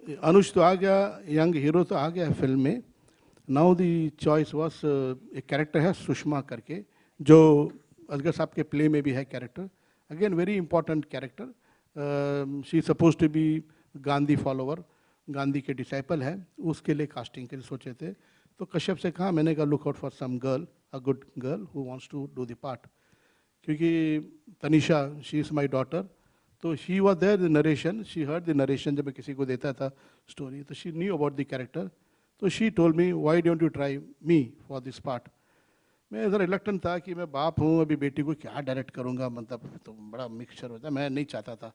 अनुज तो आ गया, young hero तो आ गया फिल्म में। नाउ दी चॉइस वॉज एक कैरेक्टर है सुषमा करके, जो असगर साहब के प्ले में भी है character. Again very important character. She suppose to be Gandhi follower, Gandhi के डिसाइपल है। उसके लिए कास्टिंग के लिए सोचे थे, तो कश्यप से कहा, मैंने कहा look out for some girl, a good girl who wants to do the part. क्योंकि Tanisha she is my daughter, तो she was there the narration, she heard the narration जब मैं किसी को देता था स्टोरी, तो she knew about the character. तो she told me why don't you try me for this part. मैं ज़रा रिलक्टेंट था कि मैं बाप हूँ, अभी बेटी को क्या डायरेक्ट करूँगा, मतलब तो बड़ा मिक्सचर होता है, मैं नहीं चाहता था।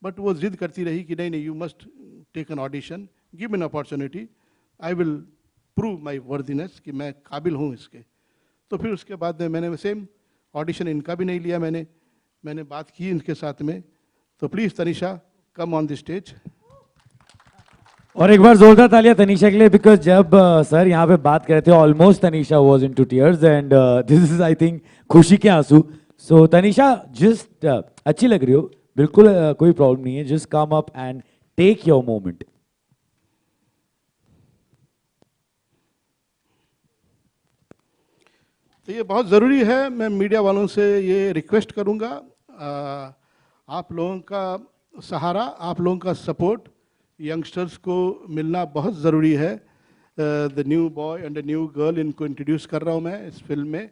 बट वो जिद करती रही कि नहीं नहीं, you must take an audition, give an opportunity, I will prove my worthiness कि मैं काबिल हूँ इसके। तो फिर उसके बाद में मैंने सेम ऑडिशन इनका भी नहीं लिया, मैंने बात की इनके साथ में। तो please Tanisha come on the stage. और एक बार जोरदार तालियां तनीषा के लिए, बिकॉज जब सर यहाँ पे बात कर रहे थे almost Tanisha was into tears and this is I think खुशी के आंसू। सो तनीषा जस्ट अच्छी लग रही हो, बिल्कुल कोई प्रॉब्लम नहीं है, just come up and take your moment. तो ये बहुत ज़रूरी है, मैं मीडिया वालों से ये रिक्वेस्ट करूँगा, आप लोगों का सहारा, आप लोगों का सपोर्ट यंगस्टर्स को मिलना बहुत ज़रूरी है। The new boy and the new girl, इनको इंट्रोड्यूस कर रहा हूँ मैं इस फिल्म में,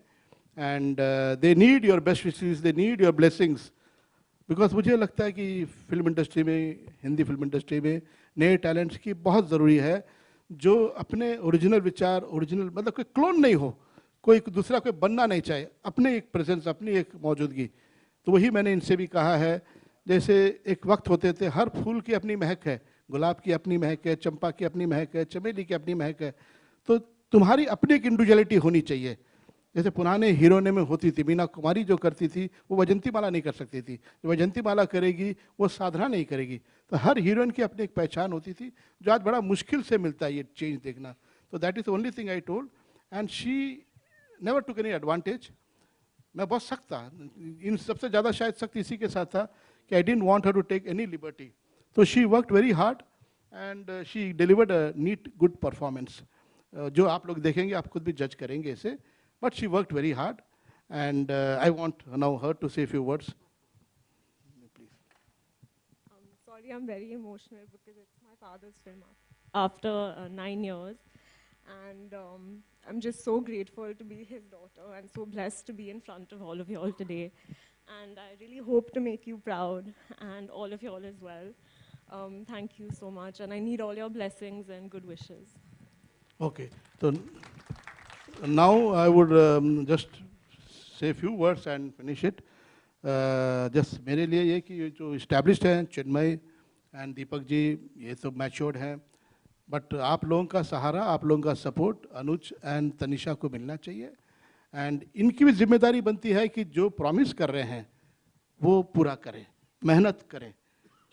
and they need your best wishes, they need your blessings. Because मुझे लगता है कि फिल्म इंडस्ट्री में, हिंदी फिल्म इंडस्ट्री में नए टैलेंट्स की बहुत ज़रूरी है, जो अपने ओरिजिनल विचार, ओरिजिनल मतलब कोई क्लोन नहीं हो, कोई दूसरा कोई बनना नहीं चाहे, अपने एक प्रेजेंस, अपनी एक मौजूदगी। तो वही मैंने इनसे भी कहा है। जैसे एक वक्त होते थे, हर फूल की अपनी महक है, गुलाब की अपनी महक है, चंपा की अपनी महक है, चमेली की अपनी महक है, तो तुम्हारी अपनी एक इंडिविजुअलिटी होनी चाहिए। जैसे पुराने हीरोने में होती थी, मीना कुमारी जो करती थी वो वैजंती माला नहीं कर सकती थी, जो वैजंती माला करेगी वो साधना नहीं करेगी। तो हर हीरोइन की अपनी एक पहचान होती थी, जो आज बड़ा मुश्किल से मिलता है ये चेंज देखना। तो that is the only thing I told, and she never took any advantage. मैं बहुत सख्त था, इन सबसे ज़्यादा शायद सख्त इसी के साथ था कि I didn't want her to take any liberty. तो she worked very hard and she delivered a neat good performance. जो आप लोग देखेंगे आप खुद भी जज करेंगे इसे, but she worked very hard and I want now her to say few words. Sorry, I'm very emotional because it's my father's film after 9 years. And I'm just so grateful to be his daughter and so blessed to be in front of all of you all today. And I really hope to make you proud and all of you all as well. Thank you so much. And I need all your blessings and good wishes. Okay. So now I would just say a few words and finish it. Just मेरे लिए ये कि जो established हैं चिन्मय and Deepak ji, ये तो matured हैं, but आप लोगों का सहारा, आप लोगों का सपोर्ट अनुज एंड तनिषा को मिलना चाहिए। एंड इनकी भी जिम्मेदारी बनती है कि जो प्रॉमिस कर रहे हैं वो पूरा करें, मेहनत करें।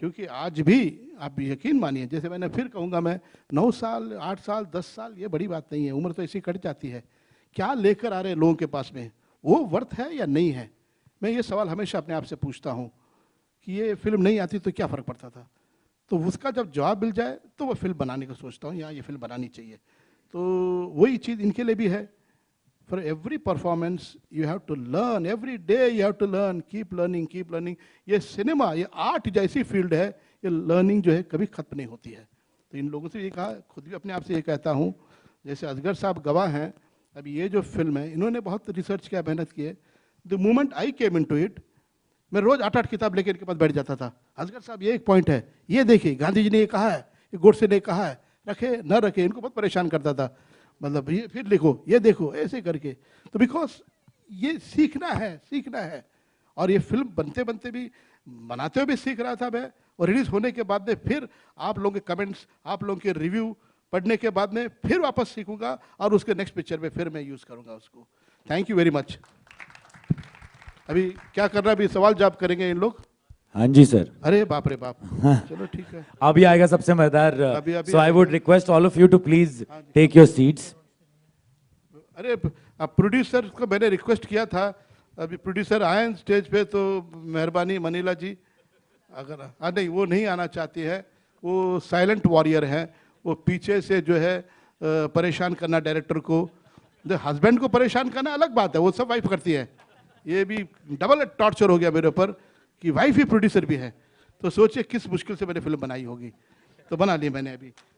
क्योंकि आज भी आप यकीन मानिए, जैसे मैंने फिर कहूँगा, मैं 9 साल 8 साल 10 साल ये बड़ी बात नहीं है, उम्र तो ऐसी कट जाती है। क्या लेकर आ रहे हैं लोगों के पास में, वो वर्थ है या नहीं है? मैं ये सवाल हमेशा अपने आप से पूछता हूँ कि ये फिल्म नहीं आती तो क्या फ़र्क पड़ता था। तो उसका जब जवाब मिल जाए तो वो फिल्म बनाने का सोचता हूँ, यहाँ ये फिल्म बनानी चाहिए। तो वही चीज़ इनके लिए भी है। For every performance you have to learn, every day you have to learn, keep learning, keep learning. ये सिनेमा, ये आर्ट जैसी फील्ड है, ये लर्निंग जो है कभी ख़त्म नहीं होती है। तो इन लोगों से ये कहा, खुद भी अपने आप से ये कहता हूँ, जैसे असगर साहब गवाह हैं, अभी ये जो फिल्म है इन्होंने बहुत रिसर्च किया, मेहनत की है। The moment I came into it, मैं रोज 8-8 किताब लेकर इनके पास बैठ जाता था। असगर साहब ये एक पॉइंट है, ये देखिए गांधी जी ने ये कहा है, ये गोडसे ने कहा है, रखे न रखे, इनको बहुत परेशान करता था। मतलब ये फिर लिखो, ये देखो, ऐसे करके। तो बिकॉज ये सीखना है, सीखना है। और ये फिल्म बनते बनते भी, बनाते हुए भी सीख रहा था मैं, और रिलीज होने के बाद में फिर आप लोगों के कमेंट्स, आप लोगों के रिव्यू पढ़ने के बाद में फिर वापस सीखूंगा और उसके नेक्स्ट पिक्चर में फिर मैं यूज़ करूंगा उसको। Thank you very much. अभी क्या कर रहा है, अभी सवाल जवाब करेंगे इन लोग। हाँ जी सर। अरे बाप रे बाप, चलो ठीक है। अभी आएगा सबसे मजेदार, so I would request all of you to please take your seats. अरे अब प्रोड्यूसर को मैंने रिक्वेस्ट किया था, अभी प्रोड्यूसर आए स्टेज पे, तो मेहरबानी मनीला जी, अगर नहीं वो नहीं आना चाहती है वो साइलेंट वॉरियर हैं, वो पीछे से जो है परेशान करना डायरेक्टर को, हस्बैंड को परेशान करना अलग बात है, वो सब वाइफ करती है, ये भी डबल टॉर्चर हो गया मेरे ऊपर कि वाइफ ही प्रोड्यूसर भी है। तो सोचिए किस मुश्किल से मैंने फिल्म बनाई होगी, तो बना ली मैंने अभी।